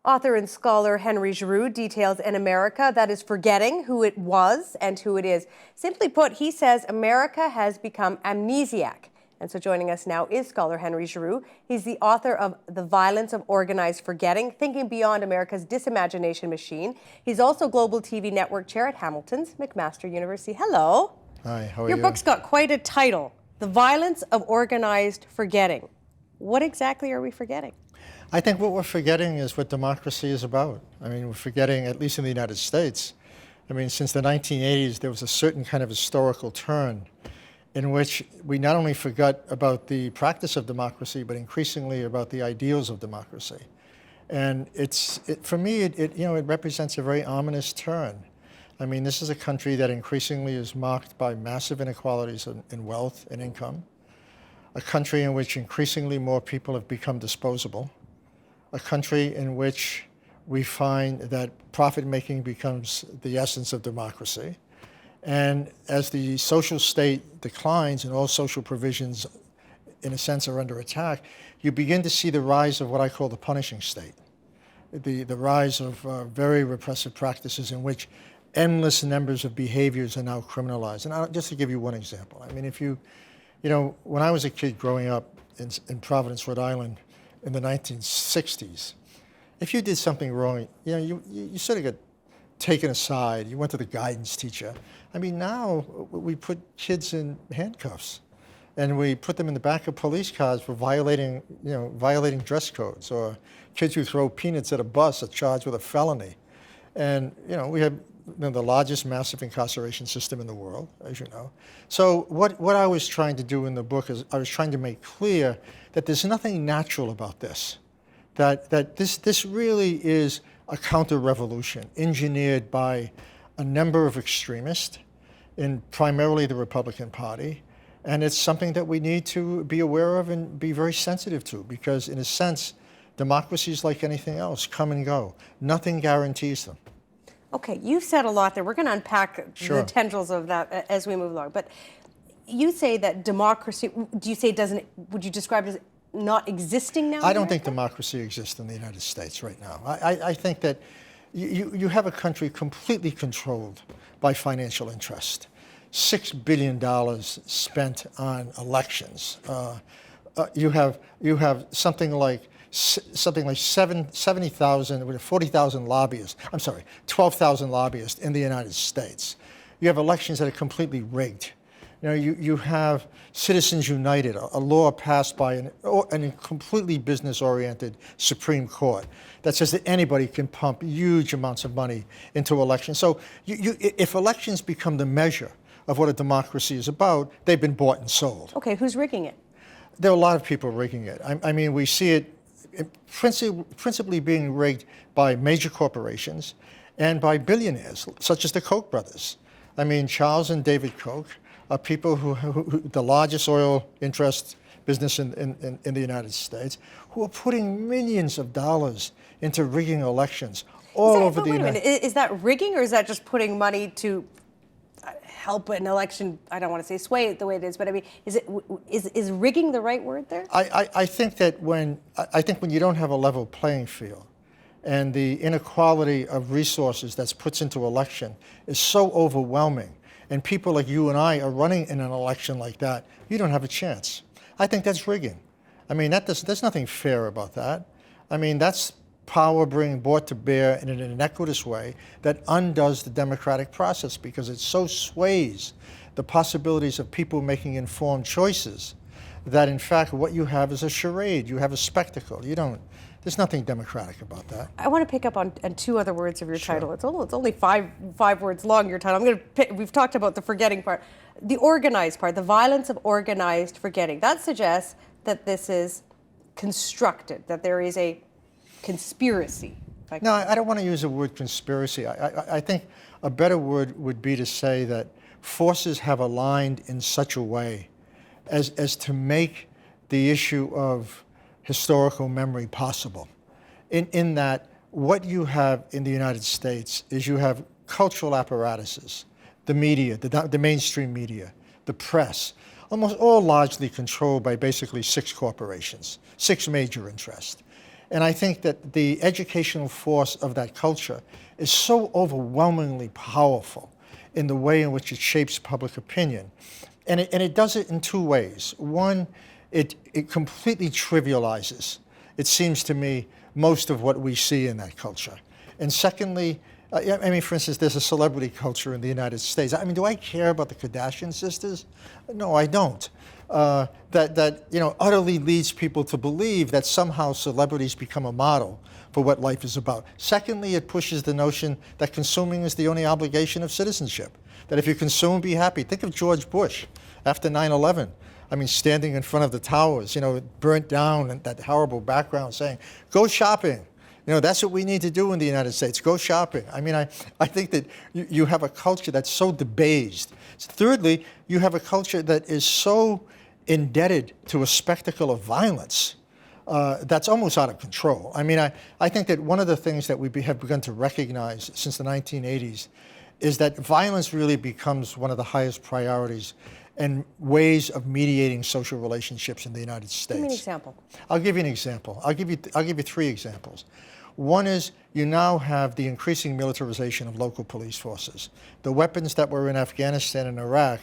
Author and scholar Henry Giroux details an America that is forgetting who it was and who it is. Simply put, he says America has become amnesiac. And so joining us now is scholar Henry Giroux. He's the author of The Violence of Organized Forgetting, Thinking Beyond America's Disimagination Machine. He's also Global TV Network Chair at Hamilton's McMaster University. Hello. Hi, how are you? Your book's got quite a title, The Violence of Organized Forgetting. What exactly are we forgetting? I think what we're forgetting is what democracy is about. I mean, we're forgetting, at least in the United States, I mean, since the 1980s, there was a certain kind of historical turn in which we not only forgot about the practice of democracy, but increasingly about the ideals of democracy. And for me, it represents a very ominous turn. I mean, this is a country that increasingly is marked by massive inequalities in wealth and income, a country in which increasingly more people have become disposable, a country in which we find that profit-making becomes the essence of democracy. And as the social state declines and all social provisions, in a sense, are under attack, you begin to see the rise of what I call the punishing state, the rise of very repressive practices in which endless numbers of behaviors are now criminalized. And just to give you one example, I mean, when I was a kid growing up in Providence, Rhode Island, in the 1960s, if you did something wrong, you sort of got taken aside. You went to the guidance teacher. I mean, now we put kids in handcuffs, and we put them in the back of police cars for violating dress codes, or kids who throw peanuts at a bus are charged with a felony. And we have the largest massive incarceration system in the world, as you know. So what I was trying to do in the book is I was trying to make clear that there's nothing natural about this, that this really is a counter-revolution engineered by a number of extremists in primarily the Republican Party. And it's something that we need to be aware of and be very sensitive to, because in a sense, democracies, like anything else, come and go. Nothing guarantees them. Okay, you've said a lot there. We're going to unpack Sure. the tendrils of that as we move along. But you say that democracy, would you describe it as not existing now? I don't think democracy exists in the United States right now. I think that you have a country completely controlled by financial interest. $6 billion spent on elections. You have something like 70,000, 40,000 lobbyists, 12,000 lobbyists in the United States. You have elections that are completely rigged. You have Citizens United, a law passed by a completely business-oriented Supreme Court that says that anybody can pump huge amounts of money into elections. So if elections become the measure of what a democracy is about, they've been bought and sold. Okay, who's rigging it? There are a lot of people rigging it. I mean, we see it principally being rigged by major corporations and by billionaires, such as the Koch brothers. I mean, Charles and David Koch are people who the largest oil interest business in the United States, who are putting millions of dollars into rigging elections all over the United States. Is that rigging, or is that just putting money to help an election? I don't want to say sway it the way it is, but I mean, is rigging the right word there? I think that when you don't have a level playing field, and the inequality of resources that's put into election is so overwhelming, and people like you and I are running in an election like that, you don't have a chance. I think that's rigging. I mean, there's nothing fair about that. I mean, that's power being brought to bear in an inequitous way that undoes the democratic process, because it so sways the possibilities of people making informed choices that, in fact, what you have is a charade. You have a spectacle. There's nothing democratic about that. I want to pick up on two other words of your Sure. title. It's only five words long, your title. We've talked about the forgetting part. The organized part, the violence of organized forgetting. That suggests that this is constructed, that there is a conspiracy. No, I don't want to use the word conspiracy. I think a better word would be to say that forces have aligned in such a way as to make the issue of historical memory possible. In that, what you have in the United States is you have cultural apparatuses, the media, the mainstream media, the press, almost all largely controlled by basically six corporations, six major interests. And I think that the educational force of that culture is so overwhelmingly powerful in the way in which it shapes public opinion. And it does it in two ways. One, it completely trivializes, it seems to me, most of what we see in that culture. And secondly, I mean, for instance, there's a celebrity culture in the United States. I mean, do I care about the Kardashian sisters? No, I don't. That utterly leads people to believe that somehow celebrities become a model for what life is about. Secondly, it pushes the notion that consuming is the only obligation of citizenship. That if you consume, be happy. Think of George Bush after 9/11. I mean, standing in front of the towers, burnt down, and that horrible background saying, "Go shopping." That's what we need to do in the United States. Go shopping. I mean, I think that you have a culture that's so debased. Thirdly, you have a culture that is so indebted to a spectacle of violence that's almost out of control. I mean, I think that one of the things that we have begun to recognize since the 1980s is that violence really becomes one of the highest priorities and ways of mediating social relationships in the United States. Give me an example. I'll give you an example. I'll give you three examples. One is you now have the increasing militarization of local police forces. The weapons that were in Afghanistan and Iraq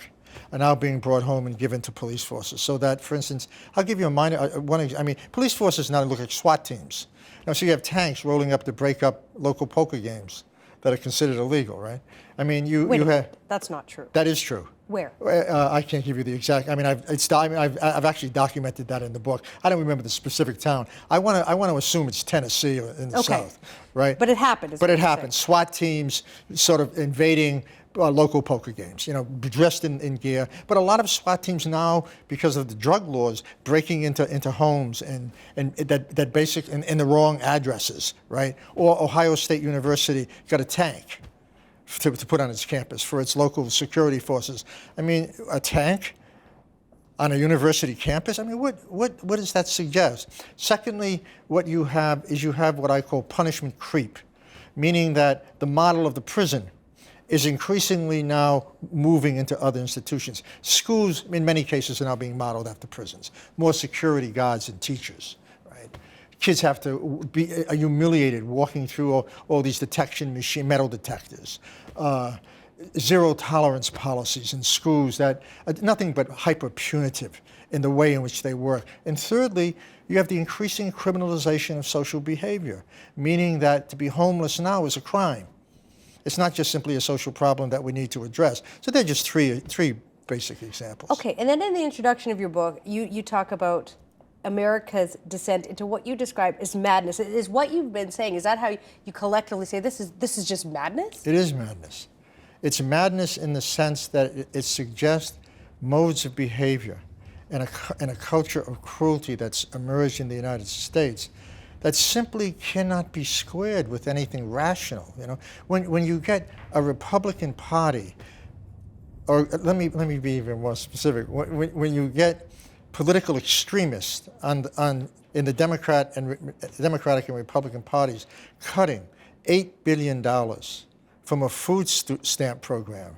are now being brought home and given to police forces. So that, for instance, I'll give you a minor one. I mean, police forces now look like SWAT teams. So you have tanks rolling up to break up local poker games that are considered illegal, right? I mean, you have. That's not true. That is true. Where? I can't give you the exact. I mean, I've actually documented that in the book. I don't remember the specific town. I want to assume it's Tennessee or in the South, right? But it happened. But it happened. SWAT teams sort of invading local poker games, dressed in gear. But a lot of SWAT teams now, because of the drug laws, breaking into homes and that basic in the wrong addresses, right? Or Ohio State University got a tank to put on its campus for its local security forces. I mean, a tank on a university campus? I mean, what does that suggest? Secondly, what you have is what I call punishment creep, meaning that the model of the prison is increasingly now moving into other institutions. Schools, in many cases, are now being modeled after prisons. More security guards and teachers, right? Kids have to be humiliated walking through all these metal detectors. Zero tolerance policies in schools that are nothing but hyper punitive in the way in which they work. And thirdly, you have the increasing criminalization of social behavior, meaning that to be homeless now is a crime. It's not just simply a social problem that we need to address. So they're just three basic examples. Okay, and then in the introduction of your book, you talk about America's descent into what you describe as madness. Is what you've been saying, is that how you collectively say this is just madness? It is madness. It's madness in the sense that it suggests modes of behavior and a culture of cruelty that's emerged in the United States that simply cannot be squared with anything rational. When you get a Republican Party, or let me be even more specific. When you get political extremists in the Democratic and Republican parties cutting $8 billion from a food stamp program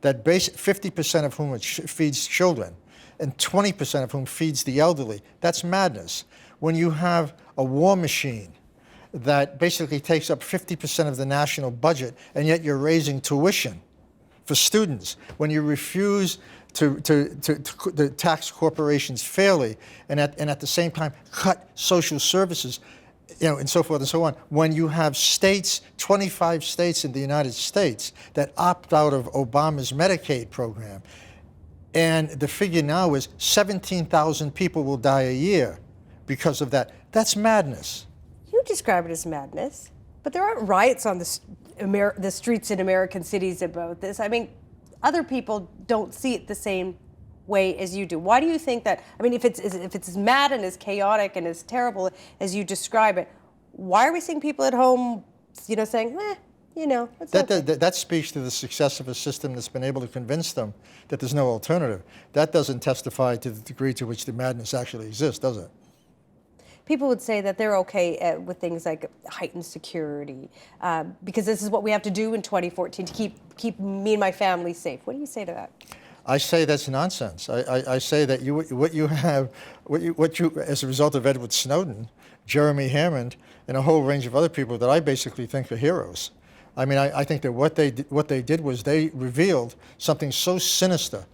that 50% of whom feeds children and 20% of whom feeds the elderly, that's madness. When you have a war machine that basically takes up 50% of the national budget, and yet you're raising tuition for students, when you refuse to tax corporations fairly, and at the same time cut social services, and so forth and so on. When you have states, 25 states in the United States, that opt out of Obama's Medicaid program, and the figure now is 17,000 people will die a year because of that. That's madness. You describe it as madness, but there aren't riots on the streets in American cities about this. I mean, other people don't see it the same way as you do. Why do you think that? I mean, if it's as mad and as chaotic and as terrible as you describe it, why are we seeing people at home, saying, it's okay? That speaks to the success of a system that's been able to convince them that there's no alternative. That doesn't testify to the degree to which the madness actually exists, does it? People would say that they're okay with things like heightened security because this is what we have to do in 2014 to keep me and my family safe. What do you say to that? I say that's nonsense. I say that what you as a result of Edward Snowden, Jeremy Hammond, and a whole range of other people that I basically think are heroes. I mean, I think that what they did was they revealed something so sinister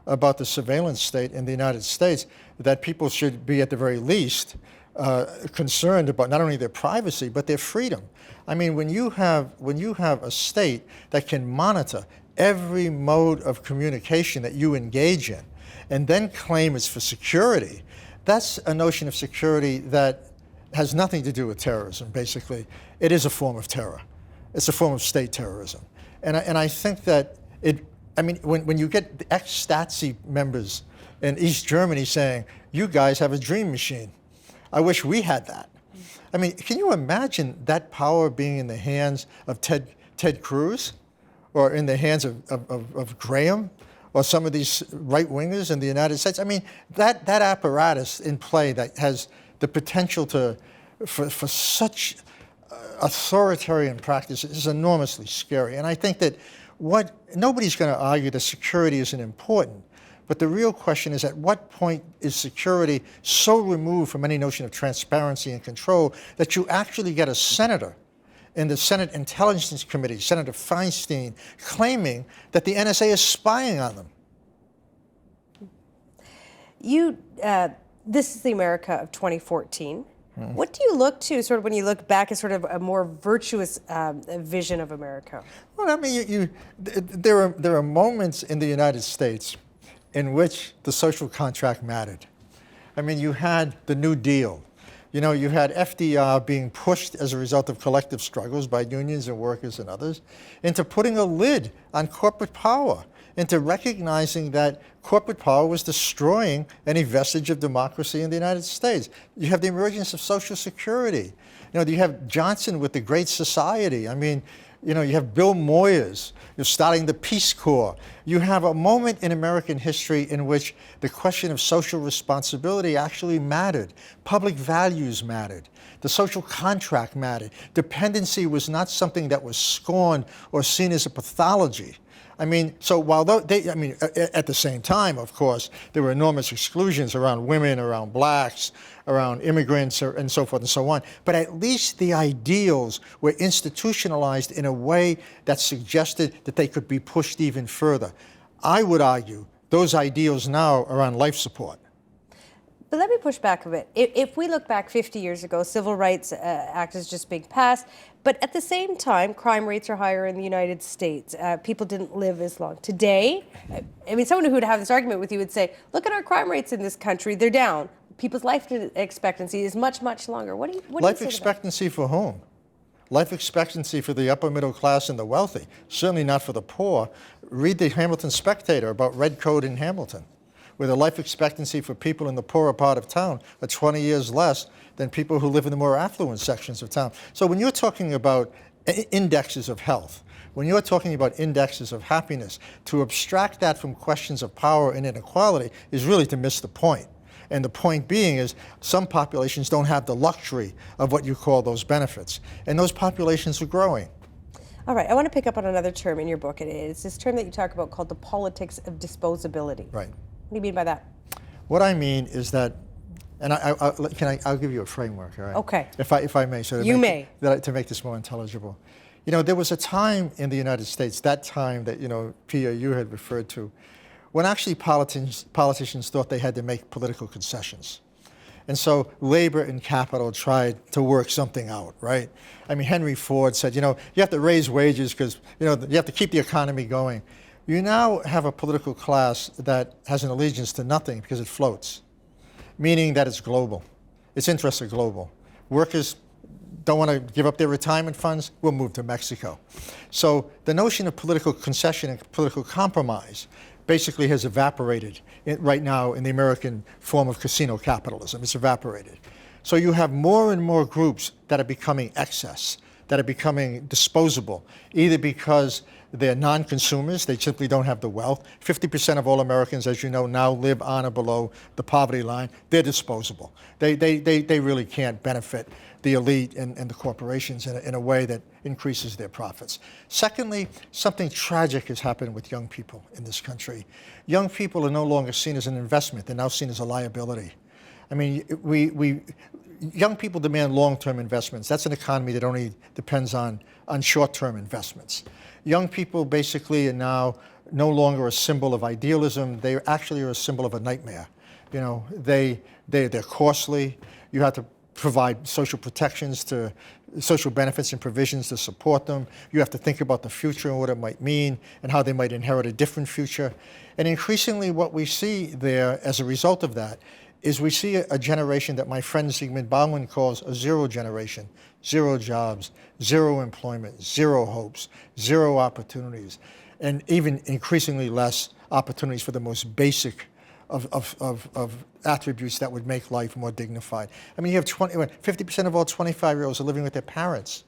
about the surveillance state in the United States that people should be, at the very least, concerned about not only their privacy but their freedom. I mean, when you have a state that can monitor every mode of communication that you engage in, and then claim it's for security, that's a notion of security that has nothing to do with terrorism. Basically, it is a form of terror. It's a form of state terrorism, and I think that it. I mean, when you get the ex-Stasi members in East Germany saying, "You guys have a dream machine. I wish we had that." I mean, can you imagine that power being in the hands of Ted Cruz, or in the hands of Graham, or some of these right-wingers in the United States? I mean, that apparatus in play that has the potential for such authoritarian practice is enormously scary. And I think that nobody's going to argue that security isn't important, but the real question is, at what point is security so removed from any notion of transparency and control that you actually get a senator in the Senate Intelligence Committee, Senator Feinstein, claiming that the NSA is spying on them? This is the America of 2014. What do you look to, sort of, when you look back at sort of a more virtuous vision of America? Well, I mean, there are moments in the United States in which the social contract mattered. I mean, you had the New Deal. You know, you had FDR being pushed as a result of collective struggles by unions and workers and others into putting a lid on corporate power, into recognizing that corporate power was destroying any vestige of democracy in the United States. You have the emergence of Social Security. You know, you have Johnson with the Great Society. I mean, you know, you have Bill Moyers. You're starting the Peace Corps. You have a moment in American history in which the question of social responsibility actually mattered. Public values mattered. The social contract mattered. Dependency was not something that was scorned or seen as a pathology. I mean, so while at the same time, of course, there were enormous exclusions around women, around blacks, around immigrants, and so forth and so on. But at least the ideals were institutionalized in a way that suggested that they could be pushed even further. I would argue those ideals now are on life support. But let me push back a bit. If we look back 50 years ago, Civil Rights Act is just being passed, but at the same time, crime rates are higher in the United States. People didn't live as long. Today, I mean, someone who would have this argument with you would say, look at our crime rates in this country, they're down. People's life expectancy is much, much longer. What do you life say expectancy for whom? Life expectancy for the upper middle class and the wealthy, certainly not for the poor. Read the Hamilton Spectator about red coat in Hamilton, where the life expectancy for people in the poorer part of town are 20 years less than people who live in the more affluent sections of town. So when you're talking about indexes of health, when you're talking about indexes of happiness, to abstract that from questions of power and inequality is really to miss the point. And the point being is some populations don't have the luxury of what you call those benefits. And those populations are growing. All right, I want to pick up on another term in your book. It's this term that you talk about called the politics of disposability. Right. What do you mean by that? What I mean is that, and I'll give you a framework, all right? Okay. If I may. So to make this more intelligible. You know, there was a time in the United States, that time that, you know, Piya, you had referred to, when actually politicians thought they had to make political concessions. And so labor and capital tried to work something out, right? I mean, Henry Ford said, you know, you have to raise wages because, you know, you have to keep the economy going. You now have a political class that has an allegiance to nothing because it floats, meaning that it's global. Its interests are global. Workers don't want to give up their retirement funds, we'll move to Mexico. So the notion of political concession and political compromise basically has evaporated right now in the American form of casino capitalism. It's evaporated. So you have more and more groups that are becoming excess, that are becoming disposable, either because they're non-consumers, they simply don't have the wealth. 50% of all Americans, as you know, now live on or below the poverty line. They're disposable. They really can't benefit the elite and the corporations in a way that increases their profits. Secondly, something tragic has happened with young people in this country. Young people are no longer seen as an investment. They're now seen as a liability. I mean, young people demand long-term investments. That's an economy that only depends on short-term investments. Young people basically are now no longer a symbol of idealism. They actually are a symbol of a nightmare. You know, they're costly. You have to provide social protections, to social benefits and provisions to support them. You have to think about the future and what it might mean and how they might inherit a different future. And increasingly what we see there as a result of that is we see a generation that my friend Zygmunt Bauman calls a zero generation. Zero jobs, zero employment, zero hopes, zero opportunities, and even increasingly less opportunities for the most basic of attributes that would make life more dignified. I mean, you have 50% of all 25-year-olds are living with their parents.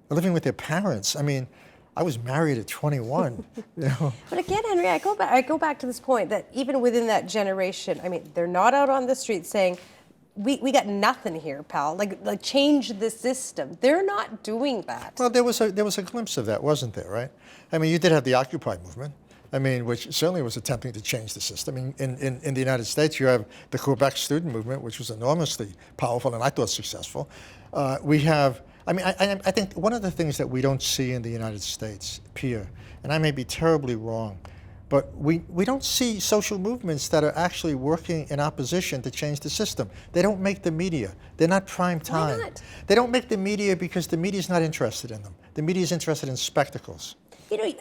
They're living with their parents. I mean, I was married at 21. You know. But again, Henry, I go back to this point that even within that generation, I mean, they're not out on the street saying, we got nothing here, pal. Like change the system. They're not doing that. Well, there was a glimpse of that, wasn't there? Right? I mean, you did have the Occupy movement. I mean, which certainly was attempting to change the system. In the United States, you have the Quebec student movement, which was enormously powerful and I thought successful. We have, I mean, I think one of the things that we don't see in the United States, Piya, and I may be terribly wrong, but we don't see social movements that are actually working in opposition to change the system. They don't make the media. They're not prime time. Why not? They don't make the media because the media is not interested in them. The media is interested in spectacles. You know,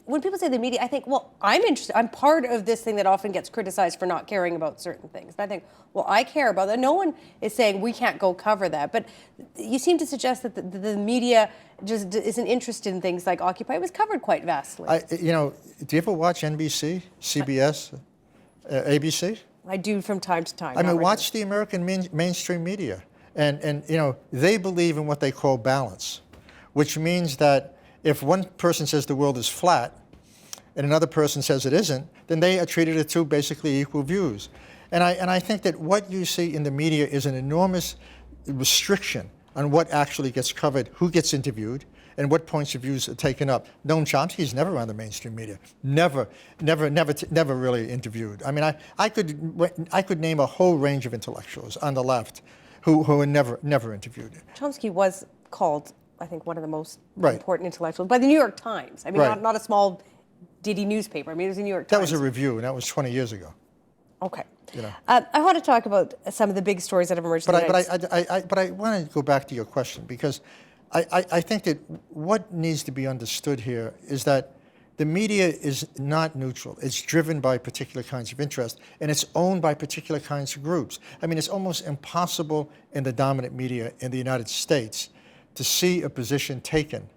when people say the media, I think, well, I'm interested. I'm part of this thing that often gets criticized for not caring about certain things. And I think, well, I care about that. No one is saying we can't go cover that. But you seem to suggest that the media just isn't interested in things like Occupy. It was covered quite vastly. You know, do you ever watch NBC, CBS, ABC? I do from time to time. I mean, watch the American mainstream media. And, you know, they believe in what they call balance, which means that if one person says the world is flat and another person says it isn't, then they are treated as two basically equal views. And I think that what you see in the media is an enormous restriction on what actually gets covered, who gets interviewed, and what points of views are taken up. Noam Chomsky's never on the mainstream media. Never really interviewed. I mean, I could name a whole range of intellectuals on the left who were never interviewed. Chomsky was called, I think, one of the most important intellectuals by the New York Times. I mean, not a small ditty newspaper. I mean, it was the New York Times. That was a review, and that was 20 years ago. Okay. You know. I want to talk about some of the big stories that have emerged. But I want to go back to your question, because I think that what needs to be understood here is that the media is not neutral. It's driven by particular kinds of interest, and it's owned by particular kinds of groups. I mean, it's almost impossible in the dominant media in the United States to see a position taken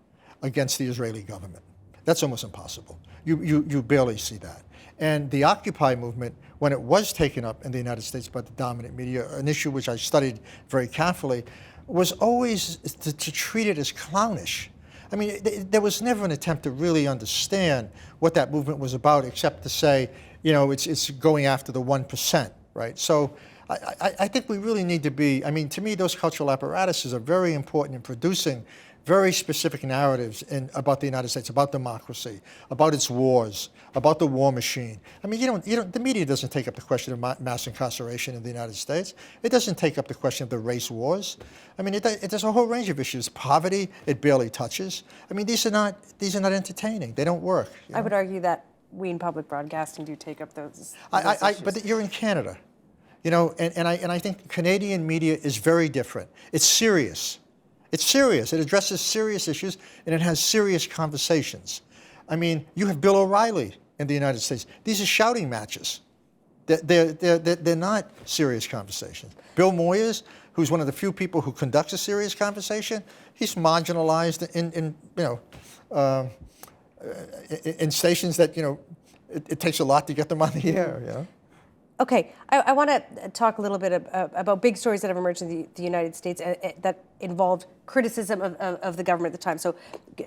against the Israeli government. That's almost impossible. You barely see that. And the Occupy movement, when it was taken up in the United States by the dominant media, an issue which I studied very carefully, was always to treat it as clownish. I mean, there was never an attempt to really understand what that movement was about, except to say, you know, it's going after the 1%, right? So I think we really need to be, I mean, to me, those cultural apparatuses are very important in producing very specific narratives about the United States, about democracy, about its wars, about the war machine. I mean, the media doesn't take up the question of mass incarceration in the United States. It doesn't take up the question of the race wars. I mean, there's a whole range of issues. Poverty, it barely touches. I mean, these are not entertaining. They don't work. I would argue that we in public broadcasting do take up those issues. But you're in Canada, you know, and I think Canadian media is very different. It's serious. It's serious. It addresses serious issues, and it has serious conversations. I mean, you have Bill O'Reilly in the United States. These are shouting matches. They're not serious conversations. Bill Moyers, who's one of the few people who conducts a serious conversation, he's marginalized in stations that, you know, it takes a lot to get them on the air. You know? Okay, I want to talk a little bit about big stories that have emerged in the United States that involved criticism of the government at the time. So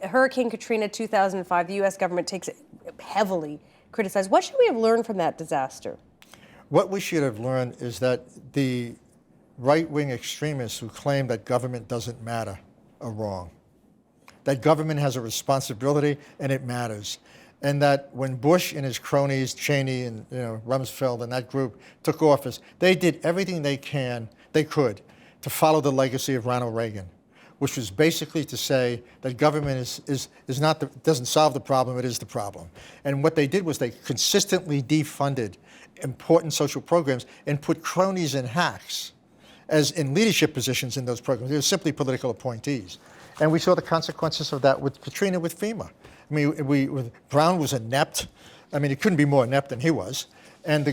Hurricane Katrina 2005, the U.S. government takes it heavily criticized. What should we have learned from that disaster? What we should have learned is that the right-wing extremists who claim that government doesn't matter are wrong. That government has a responsibility and it matters. And that when Bush and his cronies, Cheney and Rumsfeld and that group took office, they did everything they they could to follow the legacy of Ronald Reagan, which was basically to say that government is not doesn't solve the problem, it is the problem. And what they did was they consistently defunded important social programs and put cronies and hacks as in leadership positions in those programs. They were simply political appointees. And we saw the consequences of that with Katrina, with FEMA. I mean, Brown was inept. I mean, he couldn't be more inept than he was. And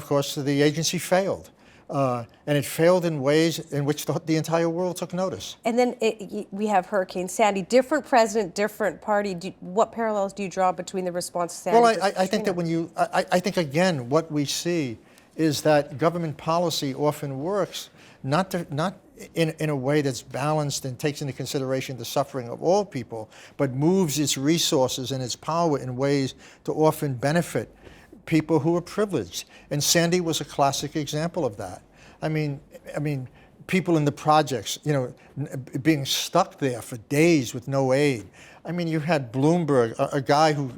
of course, the agency failed. And it failed in ways in which the entire world took notice. And then we have Hurricane Sandy. Different president, different party. What parallels do you draw between the response to Sandy? Well, I think that I think, again, what we see is that government policy often works not in a way that's balanced and takes into consideration the suffering of all people, but moves its resources and its power in ways to often benefit people who are privileged. And Sandy was a classic example of that. I mean, people in the projects, being stuck there for days with no aid. I mean, you had Bloomberg, a guy who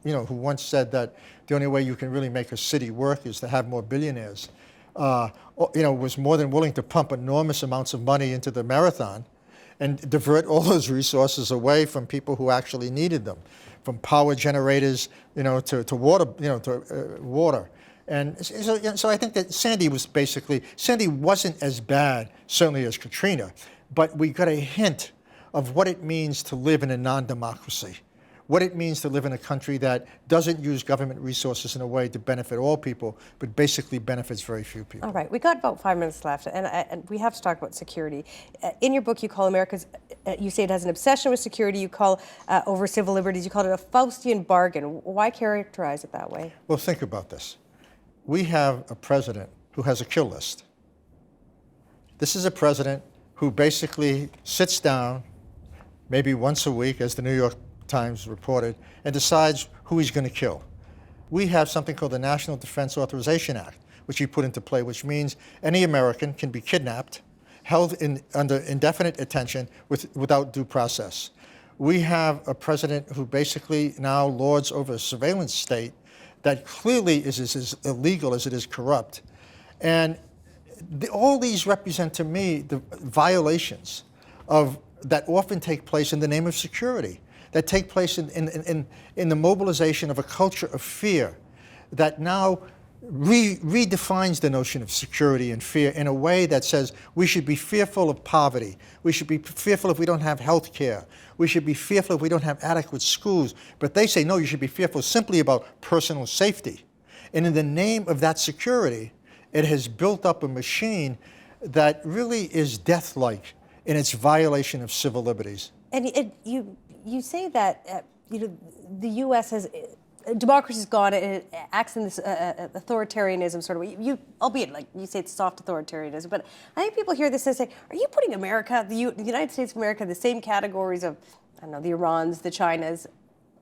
once said that the only way you can really make a city work is to have more billionaires. Was more than willing to pump enormous amounts of money into the marathon and divert all those resources away from people who actually needed them, from power generators, to water, water. And so I think that Sandy wasn't as bad, certainly, as Katrina, but we got a hint of what it means to live in a non-democracy, what it means to live in a country that doesn't use government resources in a way to benefit all people, but basically benefits very few people. All right, we got about 5 minutes left, and we have to talk about security. In your book, you call you say it has an obsession with security. You call over civil liberties. You call it a Faustian bargain. Why characterize it that way? Well, think about this. We have a president who has a kill list. This is a president who basically sits down maybe once a week, as the New York Times reported, and decides who he's going to kill. We have something called the National Defense Authorization Act, which he put into play, which means any American can be kidnapped, held under indefinite detention without due process. We have a president who basically now lords over a surveillance state that clearly is as illegal as it is corrupt. And all these represent, to me, the violations that often take place in the name of security, that take place in the mobilization of a culture of fear that now redefines the notion of security and fear in a way that says we should be fearful of poverty, we should be fearful if we don't have health care, we should be fearful if we don't have adequate schools. But they say, no, you should be fearful simply about personal safety. And in the name of that security, it has built up a machine that really is death-like in its violation of civil liberties. And you say that the U.S. has democracy's gone, it acts in this authoritarianism sort of way. Albeit, like you say, it's soft authoritarianism. But I think people hear this and say, "Are you putting America, the United States of America, in the same categories of, I don't know, the Irans, the Chinas,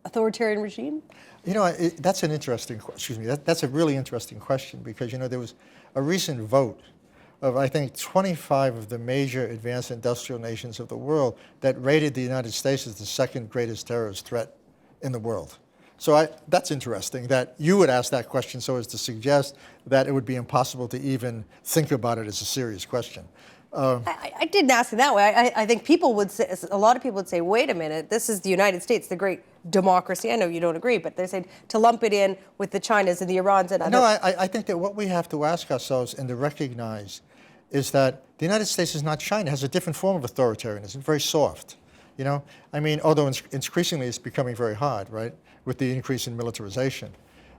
authoritarian regime?" That's an interesting. Excuse me. That's a really interesting question because there was a recent vote of, I think, 25 of the major advanced industrial nations of the world that rated the United States as the second greatest terrorist threat in the world. So that's interesting that you would ask that question so as to suggest that it would be impossible to even think about it as a serious question. I didn't ask it that way. I think people would say, a lot of people would say, wait a minute, this is the United States, the great democracy. I know you don't agree, but they're saying to lump it in with the Chinas and the Irans and other. No, I think that what we have to ask ourselves and to recognize is that the United States is not China. It has a different form of authoritarianism, very soft. Although increasingly it's becoming very hard, right, with the increase in militarization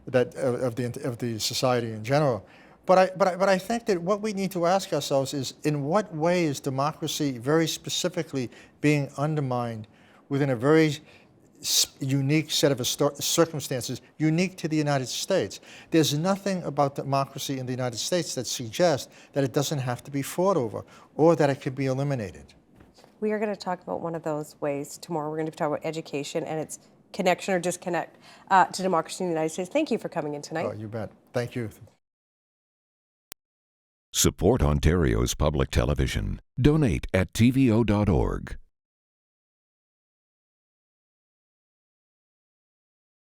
of the society in general. But I think that what we need to ask ourselves is, in what way is democracy very specifically being undermined within a very unique set of circumstances, unique to the United States? There's nothing about democracy in the United States that suggests that it doesn't have to be fought over or that it could be eliminated. We are going to talk about one of those ways tomorrow. We're going to talk about education and its connection or disconnect to democracy in the United States. Thank you for coming in tonight. Oh, you bet. Thank you. Support Ontario's public television. Donate at tvo.org.